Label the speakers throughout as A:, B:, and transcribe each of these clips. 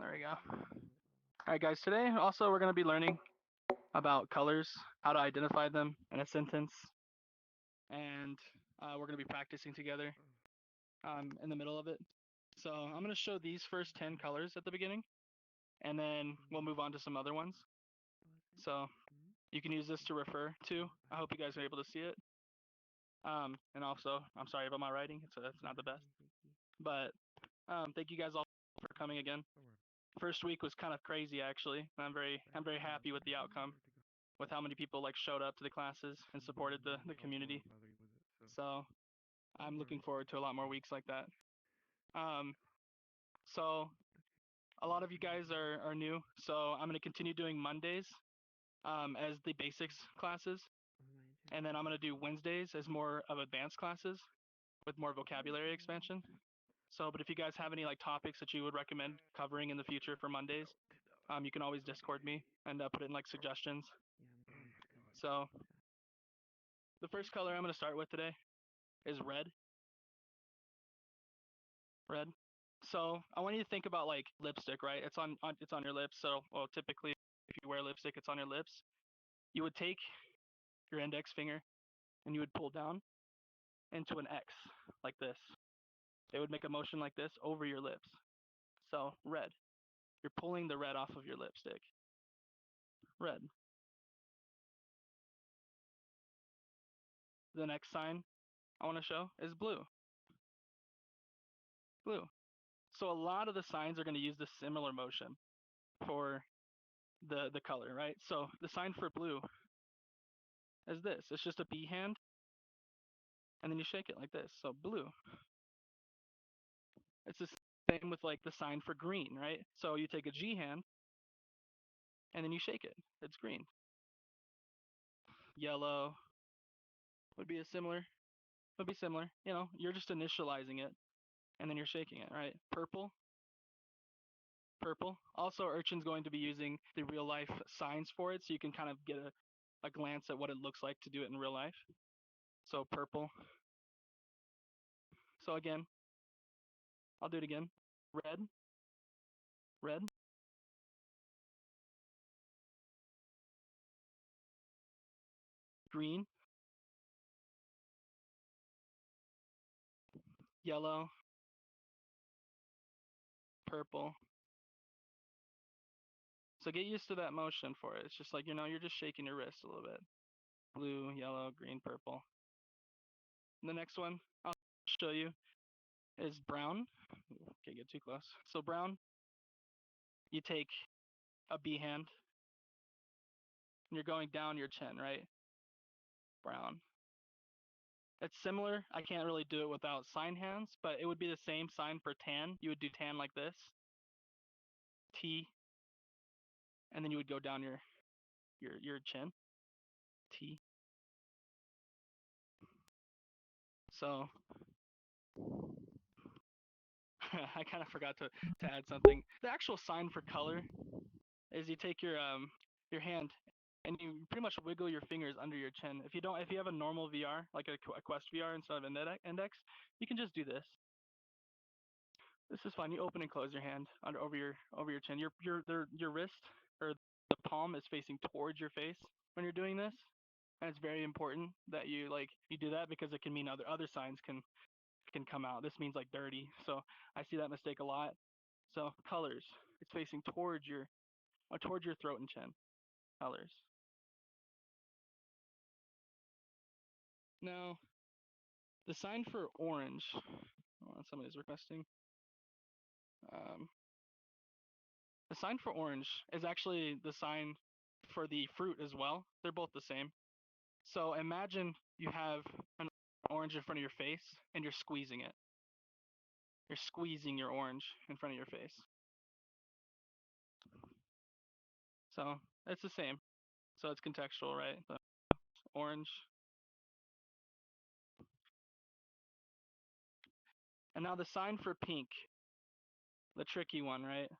A: There we go. All right, guys. Today, also, we're going to be learning about colors, how to identify them in a sentence, and we're going to be practicing together in the middle of it. So I'm going to show these first 10 colors at the beginning, and then we'll move on to some other ones. So you can use this to refer to. I hope you guys are able to see it. And also, I'm sorry about my writing. It's not the best. But thank you guys all for coming again. First week was kind of crazy actually. I'm very happy with the outcome, with how many people like showed up to the classes and supported the community. So I'm looking forward to a lot more weeks like that. So a lot of you guys are new, so I'm going to continue doing Mondays as the basics classes, and then I'm going to do Wednesdays as more of advanced classes with more vocabulary expansion. So, but if you guys have any like topics that you would recommend covering in the future for Mondays, you can always Discord me and put it in like suggestions. So the first color I'm going to start with today is red. Red. So I want you to think about like lipstick, right? It's on your lips. So, well, typically if you wear lipstick, it's on your lips. You would take your index finger and you would pull down into an X like this. It would make a motion like this over your lips. So red. You're pulling the red off of your lipstick. Red. The next sign I want to show is blue. Blue. So a lot of the signs are going to use this similar motion for the color, right? So the sign for blue is this. It's just a B hand, and then you shake it like this. So blue. It's the same with like the sign for green, right? So you take a G hand, and then you shake it. It's green. Yellow would be similar. You know, you're just initializing it, and then you're shaking it, right? Purple. Purple. Also, Urchin's going to be using the real life signs for it, so you can kind of get a glance at what it looks like to do it in real life. So purple. So again, I'll do it again. Red, red, green, yellow, purple. So get used to that motion for it. It's just like, you know, you're just shaking your wrist a little bit. Blue, yellow, green, purple. And the next one I'll show you is brown. Can't get too close. So brown, you take a B hand and you're going down your chin, right? Brown. It's similar. I can't really do it without sign hands, but it would be the same sign for tan. You would do tan like this. T, and then you would go down your chin. T. So I kind of forgot to add something. The actual sign for color is you take your hand and you pretty much wiggle your fingers under your chin. If you have a normal VR like a Quest VR instead of an index, you can just do this. This is fine. You open and close your hand over your chin. Your wrist or the palm is facing towards your face when you're doing this, and it's very important that you do that because it can mean other signs can come out. This means like dirty. So I see that mistake a lot. So colors, it's facing towards your throat and chin. Colors. Now the sign for orange. Oh, somebody's requesting. Um, the sign for orange is actually the sign for the fruit as well. They're both the same. So imagine you have an orange in front of your face and you're squeezing it. You're squeezing your orange in front of your face. So it's the same. So it's contextual, right? The orange. And now the sign for pink. The tricky one, right?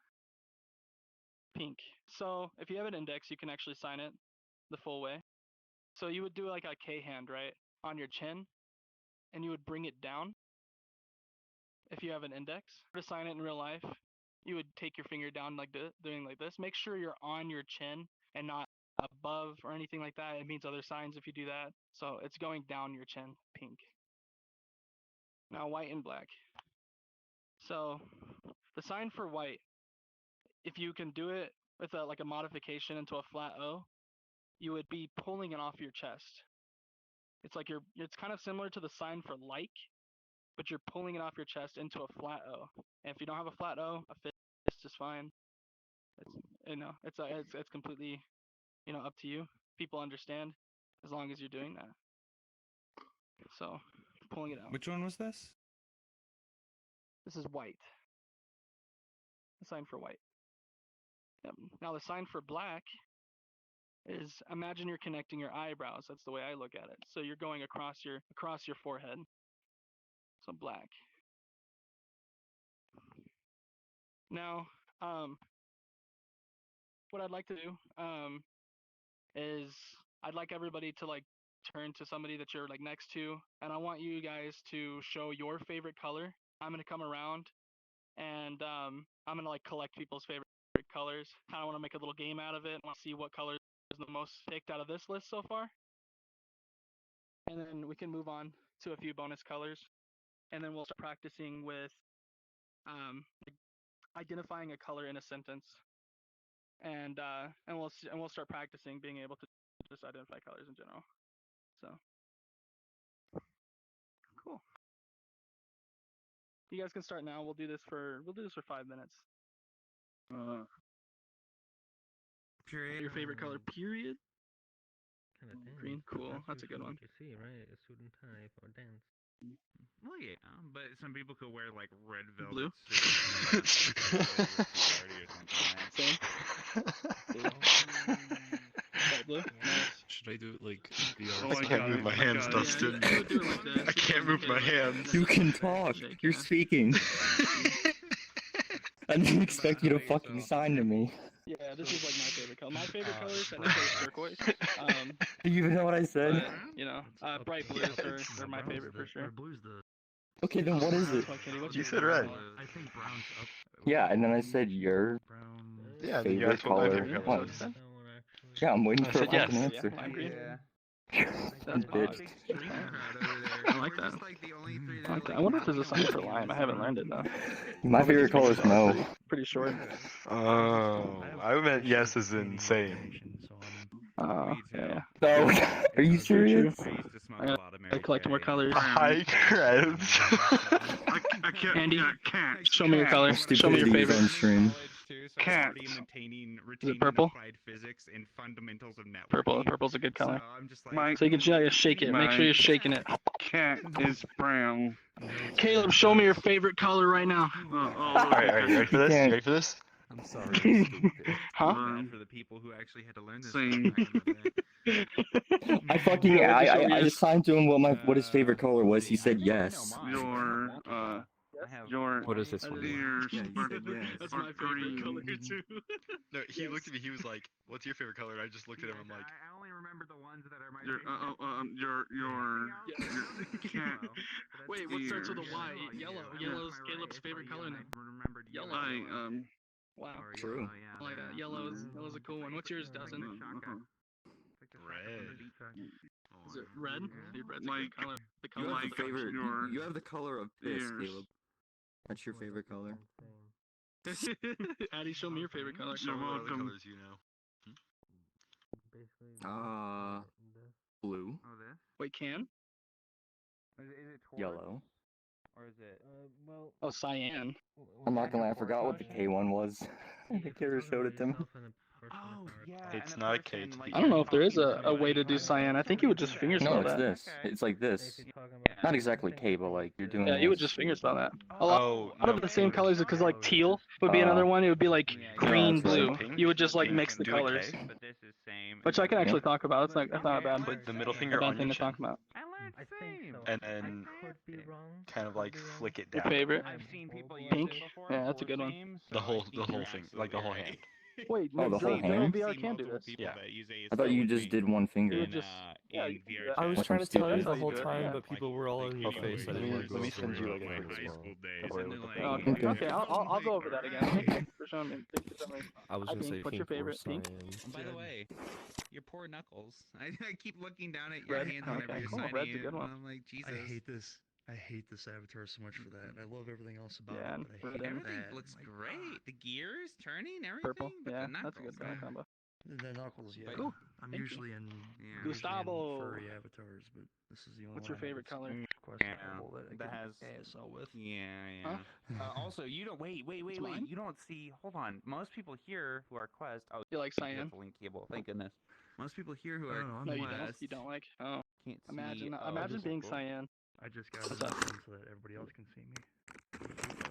A: Pink. So if you have an index, you can actually sign it the full way. So you would do like a K hand, right? On your chin, and you would bring it down if you have an index. To sign it in real life, you would take your finger down like this, doing like this. Make sure you're on your chin and not above or anything like that. It means other signs if you do that. So it's going down your chin, pink. Now white and black. So the sign for white, if you can do it with like a modification into a flat O, you would be pulling it off your chest. It's like it's kind of similar to the sign for like, but you're pulling it off your chest into a flat O. And if you don't have a flat O, a fist is fine. It's completely, up to you. People understand as long as you're doing that. So pulling it out.
B: Which one was this?
A: This is white. The sign for white. Yep. Now the sign for black is, imagine you're connecting your eyebrows. That's the way I look at it. So you're going across your forehead. So black. Now, what I'd like to do is I'd like everybody to like turn to somebody that you're like next to, and I want you guys to show your favorite color. I'm gonna come around and I'm gonna like collect people's favorite colors. Kind of want to make a little game out of it. I want to see what color is the most picked out of this list so far, and then we can move on to a few bonus colors, and then we'll start practicing with identifying a color in a sentence, and we'll start practicing being able to just identify colors in general. So cool. You guys can start now. We'll do this for 5 minutes.
C: Period.
A: Your favorite color, period? Green, cool. That's a good one.
D: You see, right? A suit and tie for dance.
C: Well, yeah, but some people could wear like red velvet
A: Blue.
C: Same.
A: Blue.
B: Should I do it like
E: I can't move my hands, Dustin.
A: Yeah, you would do it like this.
E: I can't move my hands.
F: You can talk. You're speaking. I didn't expect you to fucking sign to me.
A: Yeah, this is like my favorite color. My favorite color is technically turquoise.
F: Do you even know what I said?
A: But, bright blues are my favorite for sure.
D: Blue's the...
F: Okay, then what is it?
E: You said red.
D: I think brown's up.
F: Yeah, and then I said your
D: Brown...
E: Yeah, then you
F: favorite
E: asked what my
F: color
E: favorite color
F: was.
E: was.
D: That one, actually.
F: Yeah, I'm waiting
E: I
F: for a
E: said yes.
F: fucking answer.
A: I'm green.
F: You bitch.
A: I like that. I wonder if there's a sign for lime. I haven't learned it though.
F: My favorite color is no.
A: Pretty short.
E: Oh, I meant yes as in same.
A: Yeah.
F: No, are you serious?
C: I used to smoke
A: I
C: a
A: got-
C: lot of
A: I collect more colors.
E: Hi, Krevzz.
C: I can't.
A: Andy,
C: can't.
A: show me your color. Show me your
F: Stupidity
A: favorite.
F: event stream.
C: Can't.
A: Is it purple?
C: Applied physics and fundamentals of networking.
A: Purple's a good color.
C: So I'm just like,
A: So you can just shake it. Make sure you're shaking it.
G: Cat is brown.
A: Caleb, show me your favorite color right now.
E: Alright, you ready for this? You ready for this?
C: I'm sorry, I'm stupid.
A: Huh?
C: Bad for the people who actually had to learn this.
G: Same.
C: back in the day.
F: I fucking I assigned to him what his favorite color was. He said yes.
G: What is this one?
A: That's my favorite color too.
E: No, he looked at me, he was like, what's your favorite color? And I just looked at him, I'm like,
C: I only remember the ones that are my
G: cat.
A: Wait, what starts with a Y? Yellow. Yellow's Caleb's favorite color now.
C: Remembered
A: Yellow. Wow.
F: True.
A: I like that. Yellow's a cool one. What's yours, Dustin?
E: red.
A: Is it red? Dude, red's a
G: Like,
A: good color. The
F: You
A: color
F: have
A: of
F: the
A: the
F: favorite.
G: yours.
F: You have the color of this,
G: Yours.
F: Caleb. That's your favorite color.
A: Addy, show me your favorite color.
G: You're welcome.
E: Colors you know.
F: Blue,
C: Oh, this?
A: Wait, can?
C: Is it toward?
F: yellow.
C: Or is it?
A: Oh, cyan.
F: I'm not gonna lie, I forgot what the K one was. I think Kara showed it to me.
C: Oh, yeah.
E: It's
C: and
E: not a
C: the
E: K
C: person,
E: to
C: like,
E: me.
A: I don't know if there is a
C: somebody
A: way to
C: like
A: do
C: that.
A: cyan. I think you would just fingerspell
F: No, it's
A: that.
F: this. It's like this. Not exactly K, but like you're doing.
A: Yeah, you would
F: this.
A: just fingerspell that. A
E: Oh,
A: lot of the same colors, because like teal would be another one. It would be like green,
F: that's right.
A: blue. You would just like
E: Pink
A: mix the
E: and do a
A: colors,
E: K?
C: But this is same.
A: which I can actually talk about. It's that's not a bad,
E: Put the middle
A: a
E: finger
A: bad
E: on
A: thing
E: your
A: to talk
E: chin,
A: about.
C: I learned same.
E: and then kind of like flick it
A: Your
E: down.
A: favorite?
C: I've seen people use
A: Pink?
C: it before
A: Yeah, that's a
C: for
A: good one.
C: themes,
E: The
C: so
E: whole
C: I think you're
E: thing, like the whole hand.
A: Wait,
F: Oh, the whole
A: no
F: hand?
A: VR can do this.
E: Yeah.
F: I thought you just did one
A: You
F: finger.
A: would just yeah, you can do that.
B: I was
F: Which
B: trying
F: I'm
B: to tell you
F: stupid.
B: the
A: That's how
B: whole
A: you do it,
B: time,
A: yeah.
B: but people were all in your
E: Okay,
B: face. I
E: let
B: didn't
E: me-
B: want to go
E: let me
B: over
E: send
B: it.
E: you, like, a
C: my
E: quick
C: high
E: small-
C: school days,
E: Don't worry
C: and then,
E: about
C: like,
E: that.
A: Okay,
F: Okay.
A: okay, I'll go over that again. Thank you for showing me. Thank you for showing me.
B: I was
A: Hi,
B: gonna
A: Pink.
B: say
A: What's your
B: pink or
A: favorite? Pink?
B: cyan.
C: By the way, your poor knuckles. I keep looking down at your
A: Red?
C: hands whenever
A: Okay,
C: you're
A: cool.
C: signing
A: Red's a
C: in,
A: good
C: and
A: one.
C: I'm like, Jesus.
H: I hate this. I hate this avatar so much for that. I love everything else about
A: Yeah,
H: it, but I
A: red
H: hate
A: and-
C: Everything
H: that.
C: looks
H: My
C: great. The gears turning, everything.
A: Purple?
C: But
A: Yeah,
C: the knuckles,
A: that's a good color combo.
H: The knuckles, yeah.
C: But-
A: Ooh,
H: I'm
A: thank you.
H: usually in
C: Yeah.
A: Gustavo.
H: furry avatars, but this is the only
A: What's
H: one
A: your
H: I know
A: favorite
H: that's
A: color?
H: questionable that I
C: that
H: can
C: has
H: ASL with.
C: Yeah,
A: Huh?
C: yeah. Also, you don't wait.
A: It's mine?
C: You don't see. Hold on. Most people here who are Quest. Oh,
A: You like cyan?
C: that's a link cable. Thank goodness. Most people here who
H: I
C: are
H: don't know, I'm
A: No,
H: a
A: you
H: Quest.
A: don't. You don't like. Oh,
C: can't see.
A: imagine.
C: oh,
A: Imagine
C: just
A: being
C: local.
A: cyan.
H: I just got
A: What's
H: it
A: up?
H: so that everybody else can see me.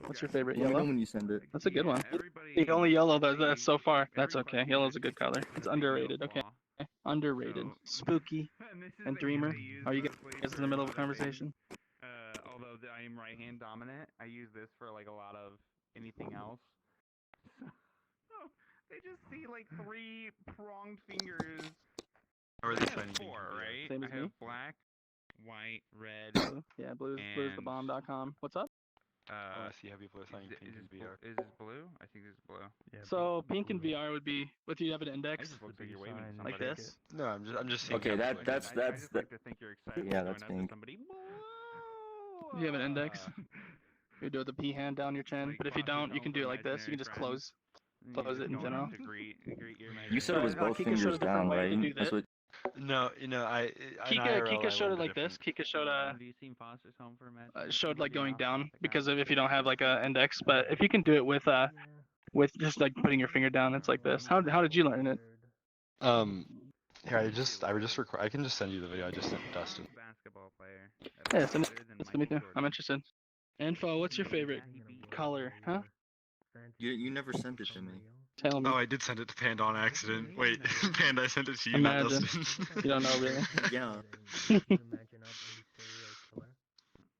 A: What's your favorite?
F: Let me know
A: Yellow.
F: when you send it.
A: That's a good
C: Yeah,
A: one.
C: everybody-
A: The only yellow that's
C: every-
A: so far. That's
C: every
A: okay.
C: Quest
A: Yellow's
C: user
A: a good
C: gets a
A: color. It's
C: big
A: underrated.
C: middle
A: Okay.
C: claw.
A: Underrated.
C: So-
A: Spooky.
C: And, this is
A: And
C: the
A: Dreamer.
C: hand I use
A: Are you
C: mostly
A: guys in
C: for
A: the middle of a
C: lot things.
A: conversation?
C: Although I am right hand dominant, I use this for like a lot of anything else. So they just see like 3 pronged fingers.
E: How are
C: I
E: they
C: have
E: finding
C: 4, right?
A: Same as
C: I have
A: me.
C: black, white, red.
A: Blue. Yeah, blue's
C: And-
A: thebomb.com. What's up?
E: I want to see how people are signing
C: is,
E: pink
C: is,
E: in
C: this
E: VR.
C: is this blue? I think this is blue.
H: Yeah,
A: So pink in
H: blue.
A: VR would be. What do you have an
C: I
A: index?
C: just looks
H: the
C: like you're
H: B
C: waving to
H: sign,
C: somebody.
A: Like this?
E: No, I'm just seeing.
F: Okay,
E: how
F: that-
E: people are
F: that's-
E: doing it.
C: I
F: that's
C: just
F: the-
C: like to think you're excited.
F: Yeah,
C: going
F: that's
C: up to
F: pink.
C: somebody.
A: Do you have an index? You do it with the P hand down your chin,
C: Like
A: but if you
C: cross
A: don't, you
C: yourself
A: can do it
C: with
A: like this. You can just
C: imaginary friends.
A: close it in
C: going up
A: general.
C: to greet your
F: You said it was
A: No,
F: both
A: Kika showed a
F: fingers
A: different
F: down,
A: way to
F: right?
A: do
F: That's
A: that.
F: what.
E: No, in
A: Kika
E: IRL, I
A: showed
E: learned
A: it
E: a
A: like this.
E: different-
A: Kika showed
C: Have you seen Foster's Home for Imaginary
A: showed like going
C: Friends?
A: down because of if you don't have like a index. But if you can do it with just like putting your finger down, it's like this. How did you learn it?
E: Here, I just record. I can just send you the video. I just sent Dustin.
C: Basketball player.
A: Yeah, send it to me too. I'm interested. Info, what's your favorite color? Huh?
F: You never sent it to me.
A: Tell me.
E: Oh, I did send it to Panda on accident. Wait, Panda, I sent it to you,
A: Imagine.
E: not Dustin.
A: You don't know really.
F: Yeah.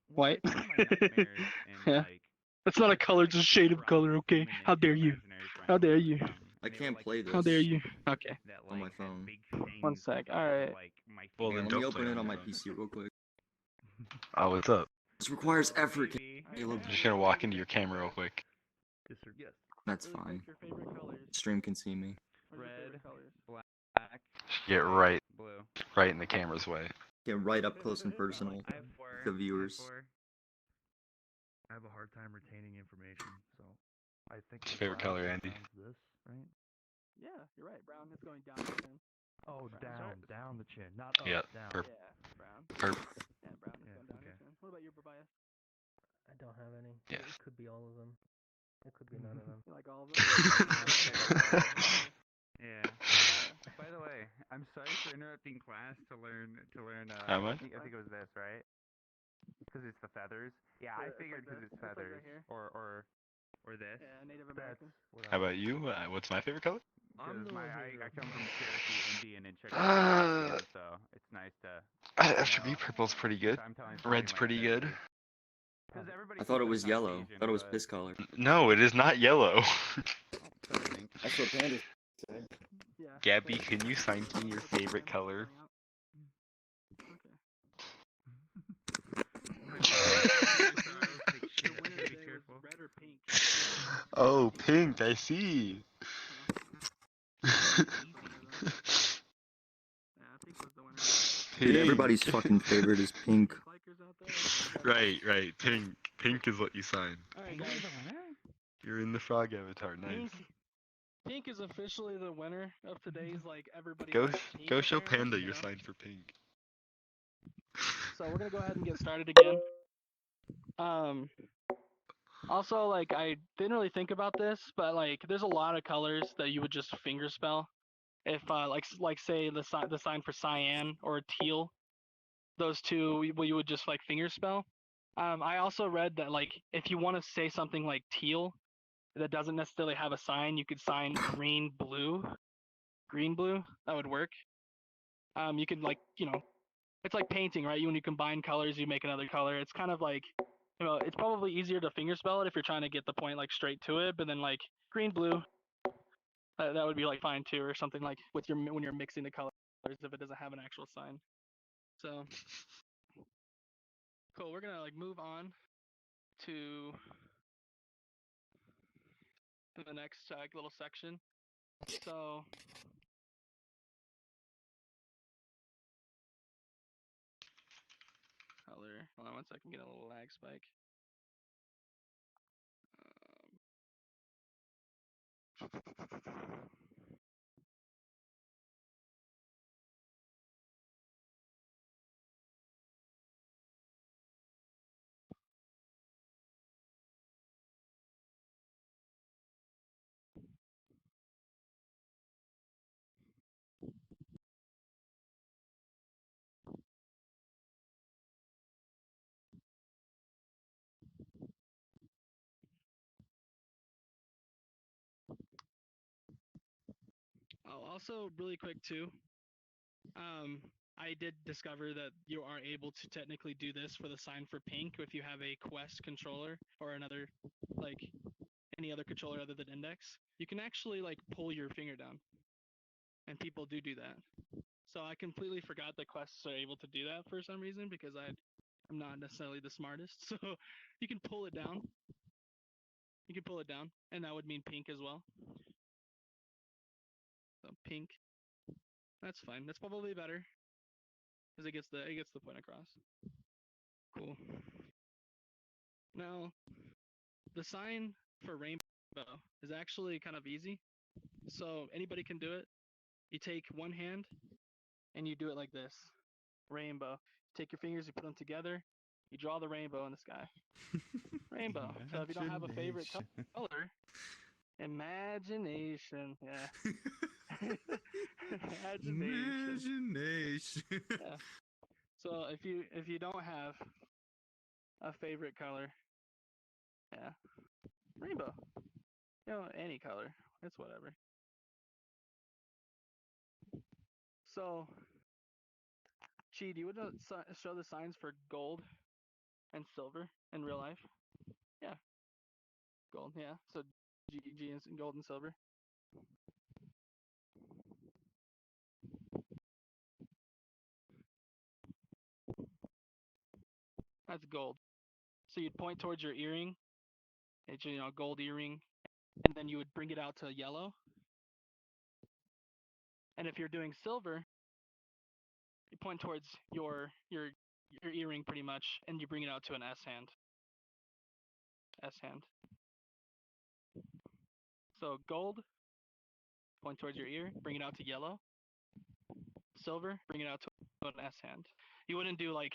A: White.
C: One of my nightmares in,
A: Yeah.
C: like,
A: That's not a
C: it's
A: color,
C: like
A: it's a shade of
C: rock
A: color, okay?
C: human
A: How
C: nature
A: dare you?
C: imaginary friends,
A: How dare you?
F: I
C: and they were,
F: can't
C: like,
F: play this.
A: How dare you? Okay.
C: that,
F: on my
C: like, had
F: phone.
C: big
A: One
C: fangs,
A: sec,
C: that,
A: alright.
C: like, my
E: Well,
F: Yeah,
E: then
F: let
E: don't
F: me open
E: play
F: it on my
E: phone.
F: PC real quick.
E: Oh, what's up?
F: This requires effort.
C: Maybe.
F: Caleb.
E: I'm just gonna walk into your camera real quick.
H: Yes.
F: That's fine.
A: Your favorite colors?
F: Stream can see me.
C: Red, black,
E: Get right
C: blue.
E: in the camera's way.
F: Get right up close and personal.
C: I have 4.
F: The viewers.
H: I have a hard time retaining information, so I think.
E: What's your
H: the
E: favorite
H: brown
E: color, Andy?
H: sounds This, right?
A: Yeah, you're right. Brown is going down the chin.
H: Oh,
A: Brown.
H: down the chin, not up,
E: Yeah,
H: down.
E: purple.
A: Yeah, brown.
E: Purple.
A: Yeah, brown is
H: Yeah,
A: going down your
H: okay.
A: chin. What about your bias?
D: I don't have any.
E: Yes.
D: It could be all of them. It could be none of them.
A: You like all of them?
C: Yeah. By the way, I'm sorry for interrupting class to learn.
E: How much?
C: I think it was this, right? Because it's the feathers. Yeah, I
A: It's like
C: figured because
A: this.
C: it's
A: It's like right
C: feathers.
A: here.
C: Or this.
A: Yeah, Native American.
E: How about you? What's my favorite color?
C: Because I come from Cherokee Indian and
E: Uh,
C: Cherokee, so it's nice to.
E: After me, purple's pretty good.
C: I'm telling
E: Red's
C: somebody
E: pretty
C: like
E: good.
C: this. 'Cause everybody
F: I thought it
C: thinks
F: was
C: I'm
F: yellow.
C: Caucasian,
F: Thought it was
C: but-
F: piss color.
E: No, it is not yellow.
C: Sorry.
F: That's what Panda said.
A: Yeah.
E: Gabby, can you sign me your favorite color?
A: Red or pink?
E: Oh, pink, I see.
A: Yeah, pink was the winner.
F: Dude,
E: Pink.
F: everybody's fucking favorite is pink.
A: Likers out there?
E: Right, pink. Pink is what you sign.
A: Alright, guys.
E: You're in the frog avatar, nice.
A: Pink is officially the winner of today's like everybody.
E: Go,
A: likes pink,
E: go show
A: apparently,
E: Panda
A: you
E: your
A: know?
E: sign for pink.
A: So we're gonna go ahead and get started again. Also, like I didn't really think about this, but like there's a lot of colors that you would just finger spell. If like say the sign for cyan or teal, those two you would just like finger spell. I also read that like if you want to say something like teal that doesn't necessarily have a sign, you could sign green blue. That would work. You could like it's like painting, right? When you combine colors, you make another color. It's kind of like it's probably easier to finger spell it if you're trying to get the point like straight to it. But then like green blue, That would be like fine too, or something like with your when you're mixing the colors if it doesn't have an actual sign. So cool. We're gonna like move on to the next like little section. So color. Hold on one second. Get a little lag spike. Oh, also really quick too. I did discover that you are able to technically do this for the sign for pink if you have a Quest controller or another, like any other controller other than Index. You can actually like pull your finger down, and people do that. So I completely forgot that Quests are able to do that for some reason because I'm not necessarily the smartest. So you can pull it down. You can pull it down, and that would mean pink as well. So pink. That's fine. That's probably better because it gets the point across. Cool. Now, the sign for rainbow is actually kind of easy. So anybody can do it. You take one hand and you do it like this. Rainbow. Take your fingers, you put them together, you draw the rainbow in the sky. Rainbow. So if you don't have a favorite color, imagination. Yeah.
B: Imagination.
A: Yeah. So if you don't have a favorite color, yeah, rainbow. You know, any color. It's whatever. So, Chi, do you want to show the signs for gold and silver in real life? Yeah, gold. Yeah. So G is gold and silver. That's gold. So you'd point towards your earring. It's gold earring, and then you would bring it out to yellow. And if you're doing silver, you point towards your earring pretty much, and you bring it out to an S hand. S hand. So gold, point towards your ear, bring it out to yellow. Silver, bring it out to an S hand. You wouldn't do like,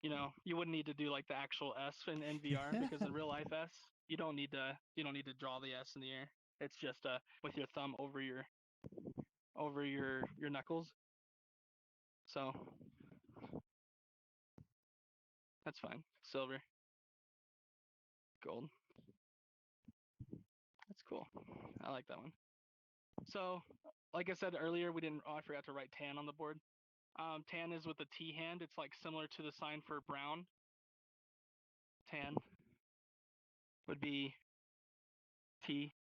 A: you wouldn't need to do like the actual S in VR because in real life S, you don't need to draw the S in the air. It's just with your thumb over your knuckles. So that's fine. Silver, gold. That's cool. I like that one. So, like I said earlier, we didn't. Oh, I forgot to write tan on the board. Tan is with the T hand. It's like similar to the sign for brown. Tan would be T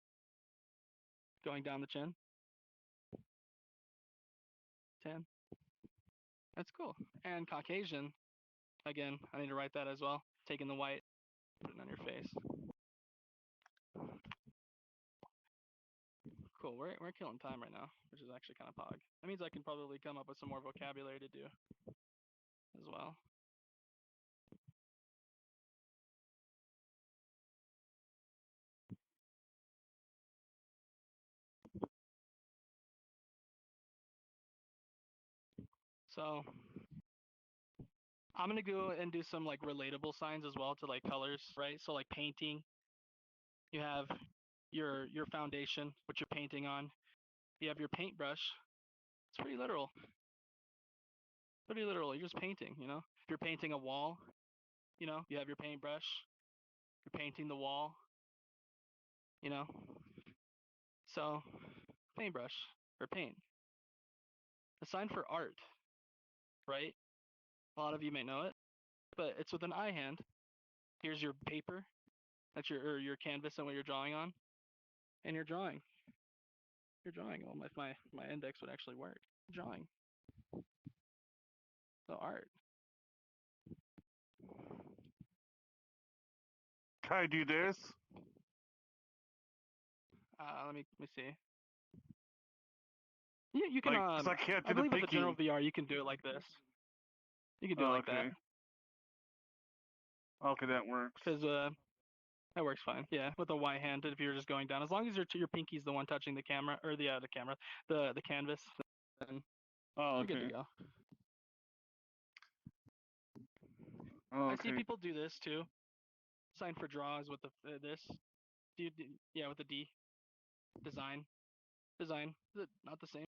A: going down the chin. Tan. That's cool. And Caucasian, again, I need to write that as well. Taking the white, put it on your face. Cool. We're killing time right now, which is actually kind of pog. That means I can probably come up with some more vocabulary to do as well. So I'm gonna go and do some like relatable signs as well to like colors, right? So like painting, you have your foundation, what you're painting on. You have your paintbrush. It's pretty literal. Pretty literal. You're just painting, If you're painting a wall, you have your paintbrush. You're painting the wall, So, paintbrush or paint. A sign for art, right? A lot of you may know it, but it's with an I hand. Here's your paper. That's your canvas and what you're drawing on, and you're drawing. You're drawing. Well, if my index would actually work. Drawing. The art.
G: Can I do this?
A: Let me see. You can.
G: Like, 'cause I can't do
A: I believe
G: the
A: with the general
G: picking.
A: VR, you can do it like this. You can do it
G: Oh,
A: like
G: okay. Okay, that works.
A: that. Cause that works fine. Yeah, with a Y hand, if you're just going down, as long as your pinky's the one touching the camera or the camera, the canvas, then
G: Oh,
A: you're good to
G: okay.
A: go.
G: Oh,
A: I see
G: okay.
A: people do this too. Sign for draws with the this. Yeah, with the D. Design. Is it not the same?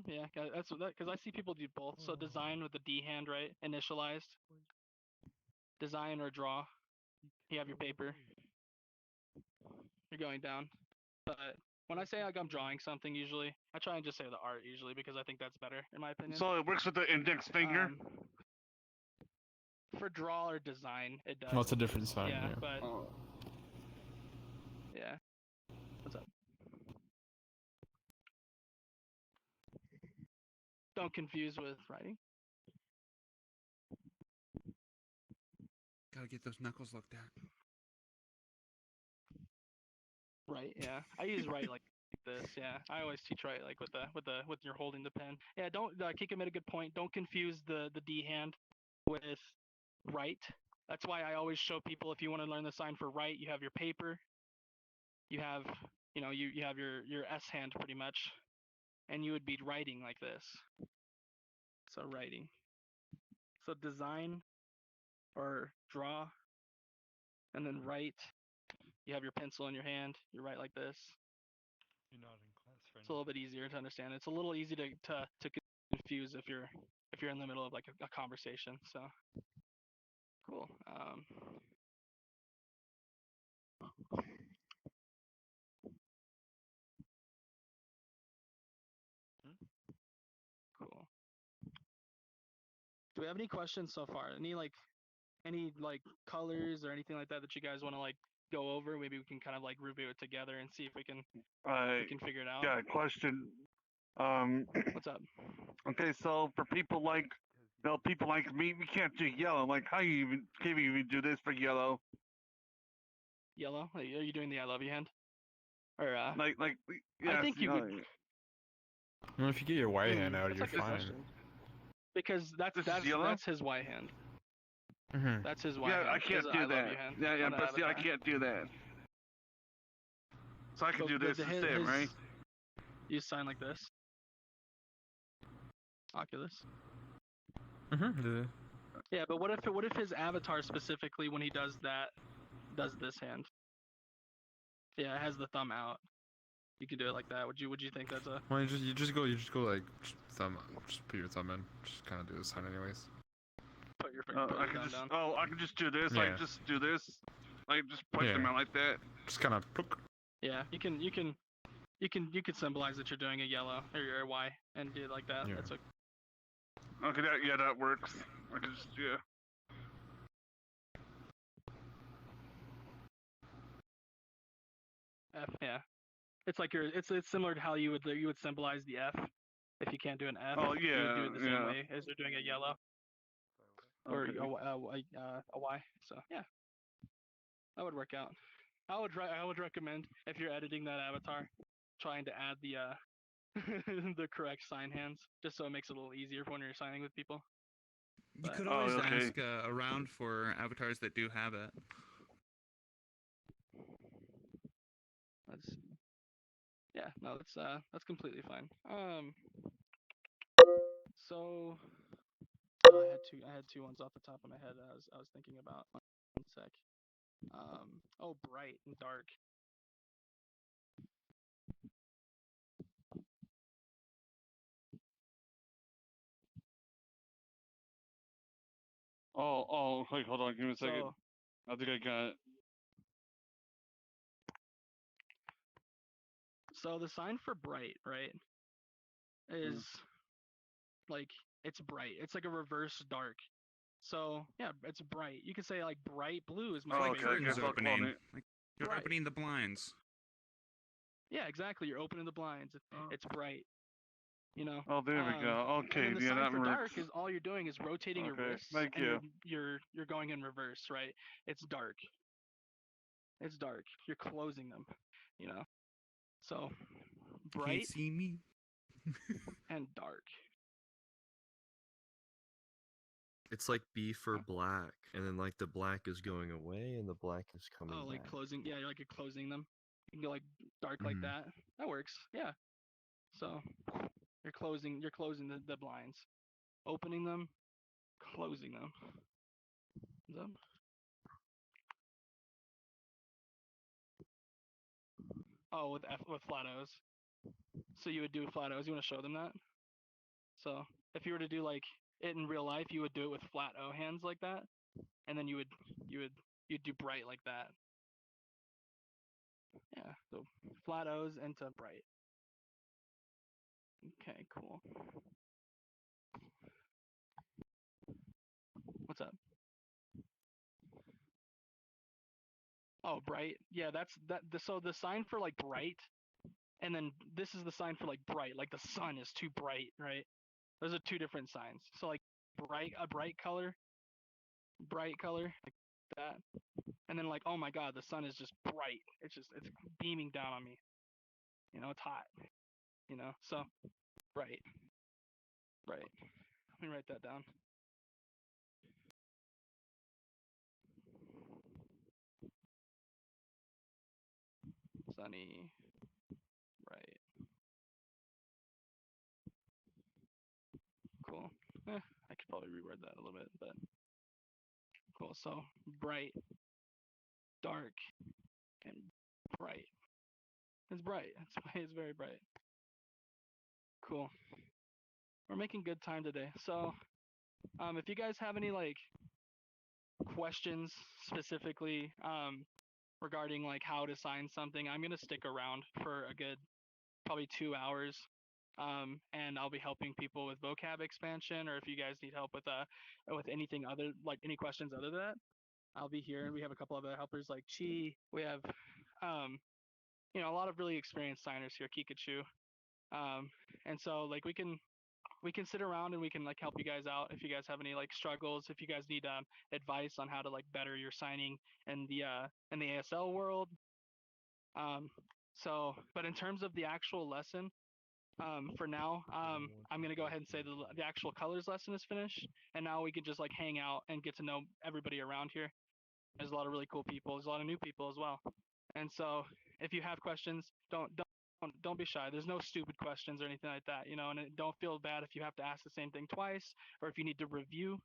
A: Yeah, that's because I see people do both. So design with the D hand, right? Initialized. Design or draw. You have your paper. You're going down. But when I say like I'm drawing something, usually I try and just say the art usually because I think that's better in my opinion.
G: So it works with the index finger.
A: For draw or design, it does.
I: Well, it's a different sign.
A: Yeah,
I: Yeah.
A: but yeah. What's up? Don't confuse with writing.
B: Gotta get those knuckles looked at.
A: Right, yeah. I use right like this, yeah. I always teach right like with you're holding the pen. Yeah, don't Kika made a good point. Don't confuse the D hand with right. That's why I always show people if you want to learn the sign for right, you have your paper. You have you have your S hand pretty much. And you would be writing like this. So writing. So design or draw and then write. You have your pencil in your hand, you write like this.
E: You're not in class right
A: It's a little bit easier to understand. It's a little easy to confuse if you're in the middle of like a conversation. So cool. Cool. Do we have any questions so far? Any colors or anything like that you guys want to like go over? Maybe we can kind of like review it together and see if we can figure it out.
G: Yeah, question.
A: What's up?
G: Okay, so for people like me, we can't do yellow. Like, how can you even do this for yellow?
A: Yellow? Are you doing the I love you hand? Or
G: yes,
A: I think you would.
I: Well, if you get your white hand out, you're
A: That's a good
I: fine.
A: question. Because that's his Y hand.
I: Mm-hmm.
A: That's his Y
G: Yeah,
A: hand.
G: I can't
A: His
G: do
A: I love
G: that.
A: you hand
G: Yeah,
A: on the
G: but see, I
A: avatar.
G: can't do that. So I can do this instead,
A: his,
G: right?
A: You sign like this. Oculus.
I: Mm-hmm.
A: Yeah, but what if his avatar specifically when he does that does this hand? Yeah, it has the thumb out. You can do it like that. Would you think that's a?
I: Well, you just go like thumb. Just put your thumb in. Just kind of do the sign anyways.
A: Put your
G: I
A: thumb
G: can just
A: down.
G: I can just do this.
I: Yeah.
G: I can just do this. Like just push them out like that.
I: Just kind of.
A: Yeah, you can symbolize that you're doing a yellow or your Y and do it like that.
I: Yeah.
A: That's
G: Okay, that works. I can just
A: F. Yeah, it's like it's similar to how you would symbolize the F. If you can't do an F,
G: Oh,
A: you
G: yeah,
A: would do it the same
G: yeah.
A: way as you're doing a yellow or
G: Okay.
A: a Y. So yeah, that would work out. I would recommend if you're editing that avatar, trying to add the the correct sign hands, just so it makes it a little easier when you're signing with people.
B: You
A: But-
B: could always
G: okay.
B: ask around for avatars that do have it.
A: That's completely fine. So I had two ones off the top of my head that I was thinking about. One sec. Bright and dark.
G: Wait, hold on, give me a second.
A: So
G: I think I got it.
A: So the sign for bright, right, is like it's bright. It's like a reverse dark. So yeah, it's bright. You could say like bright blue is my
G: Oh,
B: Like
G: okay, I
A: favorite
G: guess
B: curtains
G: I'll
A: color.
G: clone
B: opening.
G: it.
B: Like you're
A: Right.
B: opening the blinds.
A: Yeah, exactly. You're opening the blinds. It's bright. You know.
G: Oh, there we go.
A: And
G: Okay,
A: then the
G: yeah,
A: sign
G: that
A: for
G: works.
A: dark is all you're doing is rotating your
G: Okay,
A: wrists,
G: thank
A: and
G: you.
A: you're going in reverse, right? It's dark. It's dark. You're closing them. You know. So
B: You
A: bright
B: can't see me.
A: and dark.
J: It's like B for black, and then like the black is going away and the black is coming
A: Oh, like
J: back.
A: closing. Yeah, you're closing them. You can go like dark like that. That works. Yeah. So you're closing the blinds, opening them, closing them. Them. Oh, with flat O's. So you would do flat O's. You want to show them that? So if you were to do like it in real life, you would do it with flat O hands like that, and then you'd do bright like that. Yeah. So flat O's into bright. Okay, cool. What's up? Oh, bright. Yeah, that's that. So the sign for like bright, and then this is the sign for like bright. Like the sun is too bright, right? Those are two different signs. So like a bright color like that, and then like, oh my God, the sun is just bright. It's beaming down on me. You know, it's hot. You know, so bright. Let me write that down. Sunny, bright. Cool. I could probably reword that a little bit, but cool. So bright, dark, and bright. It's bright. It's very bright. Cool. We're making good time today. So, if you guys have any like questions specifically regarding like how to sign something, I'm gonna stick around for a good probably 2 hours. And I'll be helping people with vocab expansion, or if you guys need help with anything other, like any questions other than that, I'll be here. And we have a couple other helpers like Chi. We have a lot of really experienced signers here, Kikachu. And so like we can sit around and we can like help you guys out if you guys have any like struggles, if you guys need advice on how to like better your signing in the ASL world. But in terms of the actual lesson, for now, I'm gonna go ahead and say the actual colors lesson is finished, and now we can just like hang out and get to know everybody around here. There's a lot of really cool people. There's a lot of new people as well. And so if you have questions, don't be shy. There's no stupid questions or anything like that, you know, and don't feel bad if you have to ask the same thing twice, or if you need to review.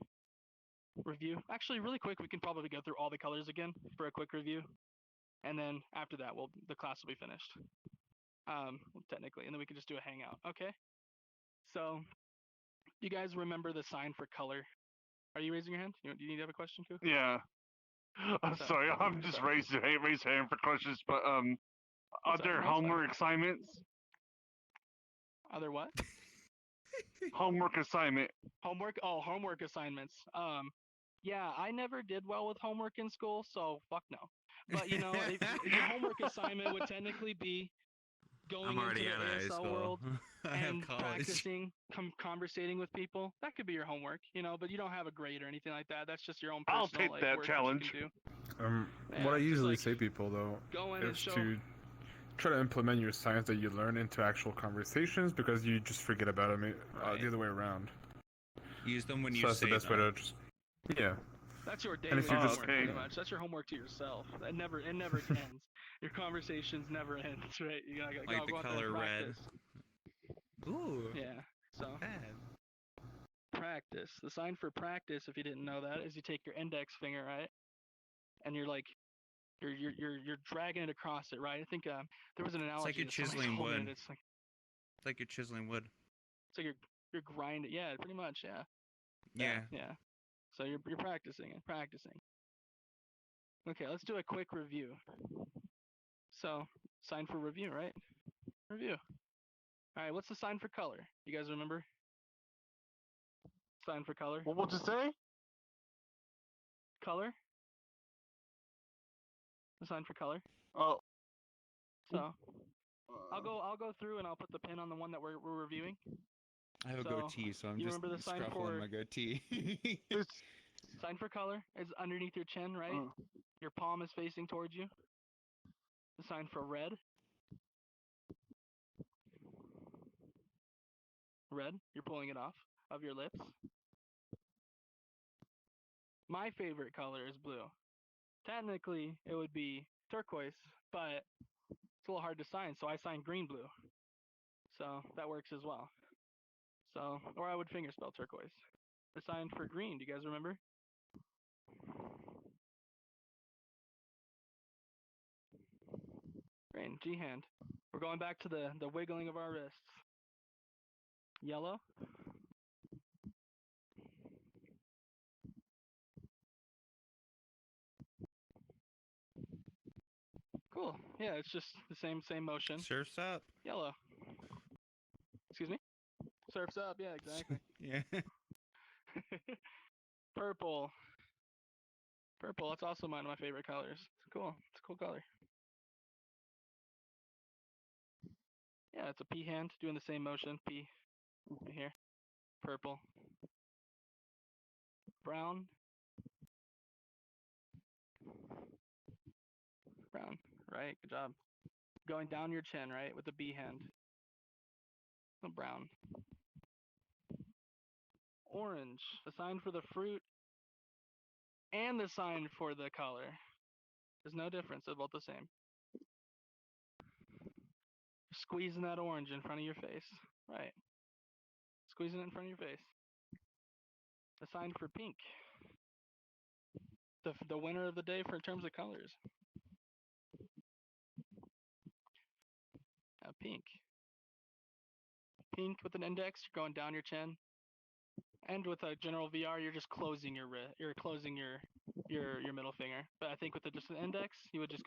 A: Actually, really quick, we can probably go through all the colors again for a quick review. And then after that, the class will be finished. Technically, and then we can just do a hangout. Okay. So you guys remember the sign for color? Are you raising your hand? Do you need to have a question, Koo?
G: Yeah. Sorry, I'm just raise hand for questions, but are there homework assignments?
A: Are there what?
G: Homework assignment.
A: Homework assignments. Yeah, I never did well with homework in school, so fuck no. But you know, if your homework assignment would technically be going into the ASL world and practicing conversating with people. That could be your homework, you know, but you don't have a grade or anything like that. That's just your own personal
G: I'll take that
A: work
G: challenge.
A: that you can do.
I: What I usually say people though is to try to implement your science that you learn into actual conversations, because you just forget about them the other way around.
B: Use them when you
I: that's
B: say
I: the best way to just
A: That's your daily homework, pretty much. That's your homework to yourself. It never ends. Your conversations never ends, right? You gotta
B: like
A: go
B: the
A: out there and
B: color red.
A: practice.
B: Ooh.
A: Yeah. So practice. The sign for practice, if you didn't know that, is you take your index finger, right, and you're like, you're dragging it across it, right? I think there was an analogy.
B: It's like you're chiseling wood. It's like you're chiseling wood.
A: It's like you're grinding. Yeah, pretty much. Yeah. Yeah. So you're practicing and practicing. Okay, let's do a quick review. So, sign for review, right? Review. All right, what's the sign for color? You guys remember? Sign for color.
G: What would you say?
A: Color. The sign for color.
G: Oh.
A: So. I'll go through and I'll put the pin on the one that we're reviewing.
B: I have a
A: So,
B: goatee, so I'm
A: you
B: just
A: remember the sign
B: scruffling
A: for-
B: my goatee.
A: Sign for color is underneath your chin, right? Your palm is facing towards you. The sign for red. Red, you're pulling it off of your lips. My favorite color is blue. Technically, it would be turquoise, but it's a little hard to sign, so I sign green blue. So that works as well. So, or I would fingerspell turquoise. The sign for green, do you guys remember? Green, G hand. We're going back to the wiggling of our wrists. Yellow. Cool. Yeah, it's just the same motion.
B: Surf's up.
A: Yellow. Excuse me? Surf's up, yeah, exactly.
B: Yeah.
A: Purple. Purple, that's also one of my favorite colors. It's cool. It's a cool color. Yeah, it's a P hand doing the same motion. P right here. Purple. Brown. Brown. Right, good job. Going down your chin, right, with the B hand. Brown. Orange, the sign for the fruit and the sign for the color. There's no difference, they're both the same. Squeezing that orange in front of your face. Right. Squeezing it in front of your face. The sign for pink. The winner of the day for in terms of colors. Pink. Pink with an index, you're going down your chin. And with a general VR, you're just closing your you're closing your middle finger. But I think with just an index, you would just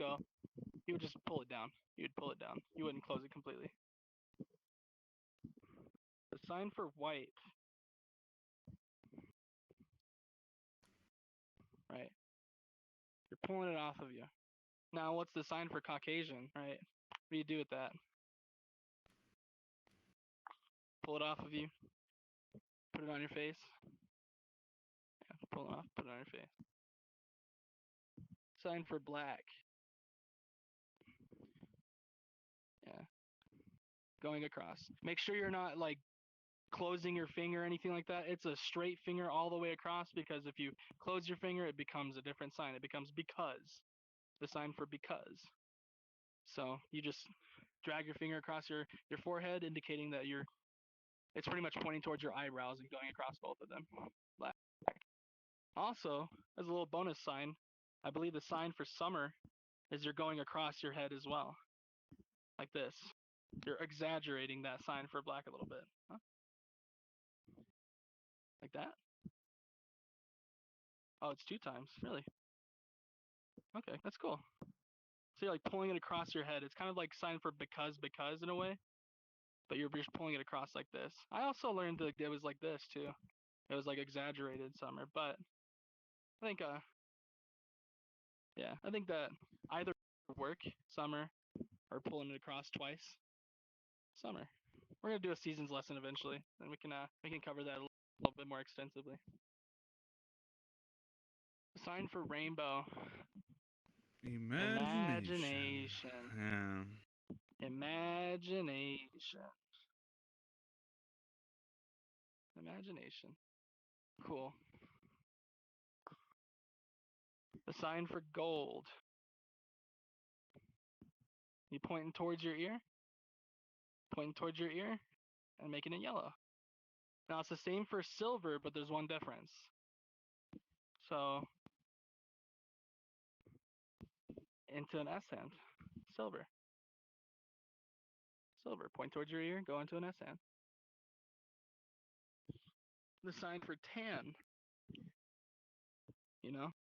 A: pull it down. You'd pull it down. You wouldn't close it completely. The sign for white. Right. You're pulling it off of you. Now, what's the sign for Caucasian, right? What do you do with that? Pull it off of you. Put it on your face. Yeah, pull it off, put it on your face. Sign for black. Yeah. Going across. Make sure you're not like closing your finger or anything like that. It's a straight finger all the way across, because if you close your finger, it becomes a different sign. It becomes because. The sign for because. So you just drag your finger across your forehead, indicating that it's pretty much pointing towards your eyebrows and going across both of them. Black. Also, as a little bonus sign, I believe the sign for summer is you're going across your head as well. Like this. You're exaggerating that sign for black a little bit. Huh? Like that? Oh, it's 2 times. Really? Okay, that's cool. So you're like pulling it across your head. It's kind of like sign for because in a way. But you're just pulling it across like this. I also learned that it was like this too. It was like exaggerated summer. But I think yeah, I think that either work, summer, or pulling it across twice. Summer. We're gonna do a seasons lesson eventually, and we can cover that a little bit more extensively. Sign for rainbow.
B: Imagination. Yeah.
A: Imagination. Cool. The sign for gold. You pointing towards your ear? Pointing towards your ear and making it yellow. Now it's the same for silver, but there's one difference. So into an S hand. Silver. Silver. Point towards your ear, go into an S hand. The sign for tan. You know?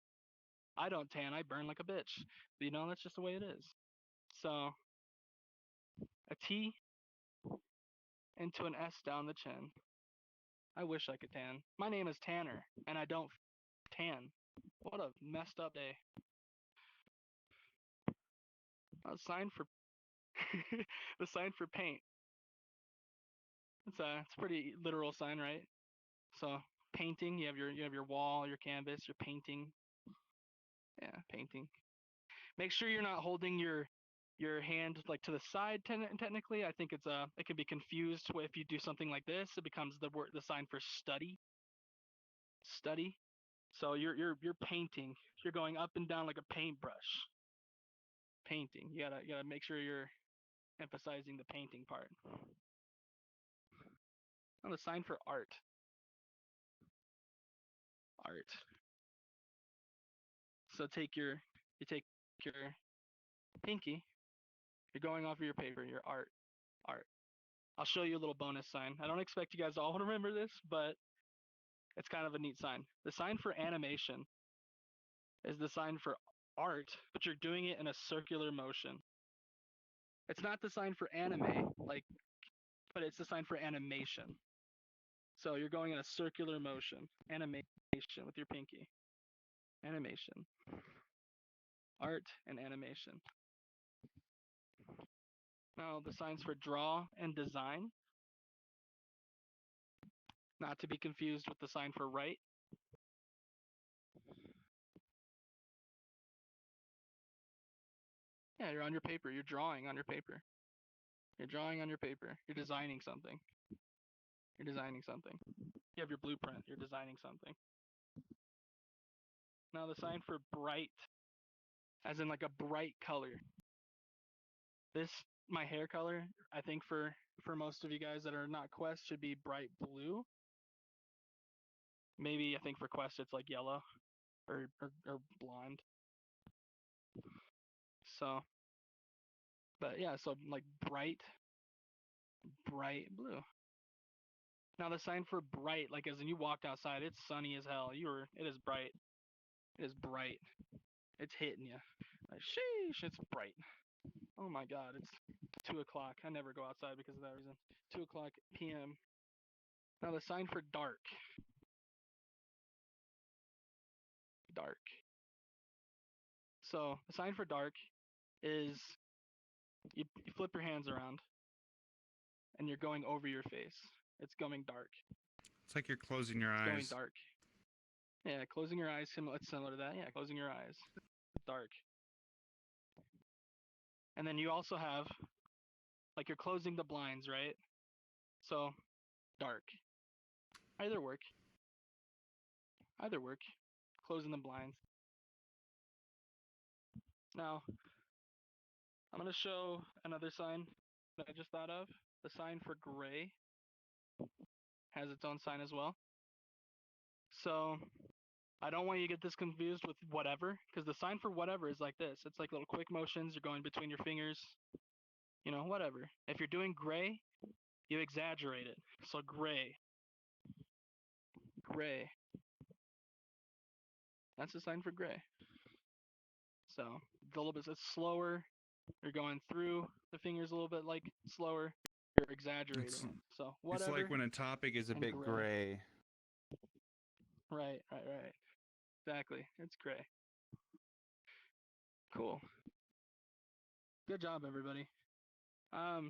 A: I don't tan, I burn like a bitch. But you know, that's just the way it is. So a T into an S down the chin. I wish I could tan. My name is Tanner, and I don't tan. What a messed up day. A sign for The sign for paint. It's a pretty literal sign, right? So painting, you have your wall, your canvas, you're painting. Yeah, painting. Make sure you're not holding your hand like to the side. Technically, I think it can be confused if you do something like this. It becomes the sign for study. Study. So you're painting. You're going up and down like a paintbrush. Painting. You gotta make sure you're emphasizing the painting part. Now the sign for art. Art. So you take your pinky. You're going off of your paper. Your art. I'll show you a little bonus sign. I don't expect you guys all to remember this, but it's kind of a neat sign. The sign for animation is the sign for art, but you're doing it in a circular motion. It's not the sign for anime, but it's the sign for animation. So you're going in a circular motion. Animation with your pinky. Animation. Art and animation. Now the signs for draw and design. Not to be confused with the sign for write. Yeah, you're on your paper. You're drawing on your paper. You're drawing on your paper. You're designing something. You're designing something. You have your blueprint. You're designing something. Now the sign for bright, as in like a bright color. This, my hair color, I think for most of you guys that are not Quest, should be bright blue. Maybe I think for Quest it's like yellow or blonde. So, but yeah, so like bright blue. Now the sign for bright, like as in you walked outside, it's sunny as hell. It is bright. It is bright. It's hitting you. Like, sheesh, it's bright. Oh my god, it's 2 o'clock. I never go outside because of that reason. 2 o'clock p.m. Now the sign for dark. Dark. So the sign for dark is you flip your hands around and you're going over your face. It's going dark.
B: It's like you're closing your
A: It's
B: eyes.
A: going dark. Yeah, closing your eyes. It's similar to that. Yeah, closing your eyes. Dark. And then you also have, like, you're closing the blinds, right? So, dark. Either work. Either work. Closing the blinds. Now, I'm going to show another sign that I just thought of. The sign for gray has its own sign as well. So, I don't want you to get this confused with whatever, because the sign for whatever is like this. It's like little quick motions. You're going between your fingers. You know, whatever. If you're doing gray, you exaggerate it. So gray. Gray. That's the sign for gray. So a little bit, it's slower. You're going through the fingers a little bit like slower. You're exaggerating it. So whatever.
B: It's like when a topic is a bit gray.
A: Right. Exactly. It's gray. Cool. Good job, everybody.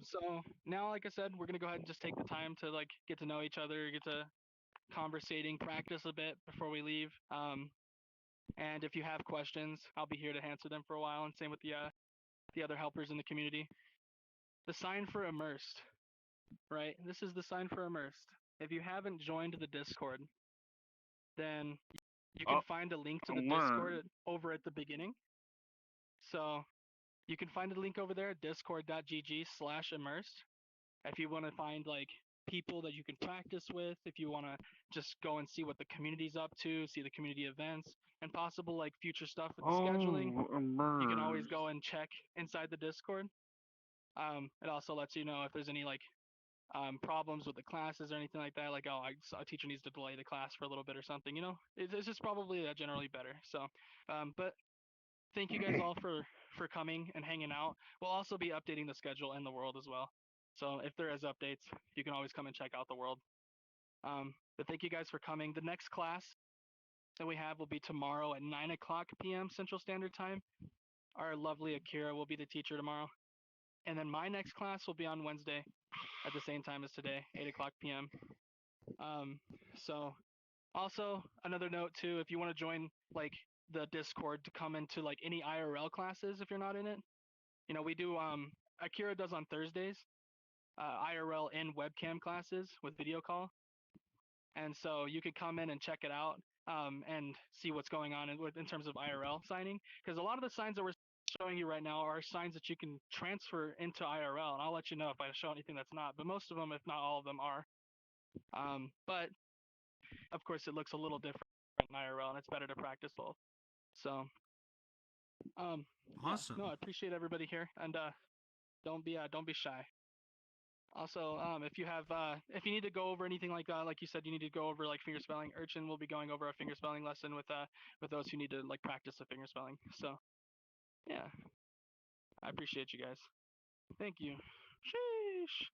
A: So now, like I said, we're gonna go ahead and just take the time to like get to know each other, get to conversating, practice a bit before we leave. And if you have questions, I'll be here to answer them for a while, and same with the other helpers in the community. The sign for immersed, right? This is the sign for immersed. If you haven't joined the Discord, then you can find a link to the Discord over at the beginning. So you can find a link over there at discord.gg/immersed. If you want to find like people that you can practice with, if you want to just go and see what the community's up to, see the community events, and possible like future stuff with the scheduling, you can always go and check inside the Discord. It also lets you know if there's any like problems with the classes or anything like that, like a teacher needs to delay the class for a little bit or something, you know. It's just probably generally better. So but thank you guys all for coming and hanging out. We'll also be updating the schedule in the world as well. So if there is updates, you can always come and check out the world. But thank you guys for coming. The next class that we have will be tomorrow at 9 o'clock p.m. Central Standard Time. Our lovely Akira will be the teacher tomorrow. And then my next class will be on Wednesday at the same time as today, 8 o'clock p.m. So also another note too, if you want to join like the Discord to come into like any IRL classes if you're not in it, you know, we do Akira does on Thursdays, IRL in webcam classes with video call. And so you could come in and check it out and see what's going on in terms of IRL signing. Because a lot of the signs that we're showing you right now are signs that you can transfer into IRL. And I'll let you know if I show anything that's not. But most of them, if not all of them, are. But of course, it looks a little different in IRL, and it's better to practice both. So,
B: Awesome.
A: Yeah, no, I appreciate everybody here, and don't be shy. Also, if you need to go over anything like you said, you need to go over like finger spelling. Urchin will be going over a finger spelling lesson with those who need to like practice the finger spelling. So, yeah, I appreciate you guys. Thank you. Sheesh.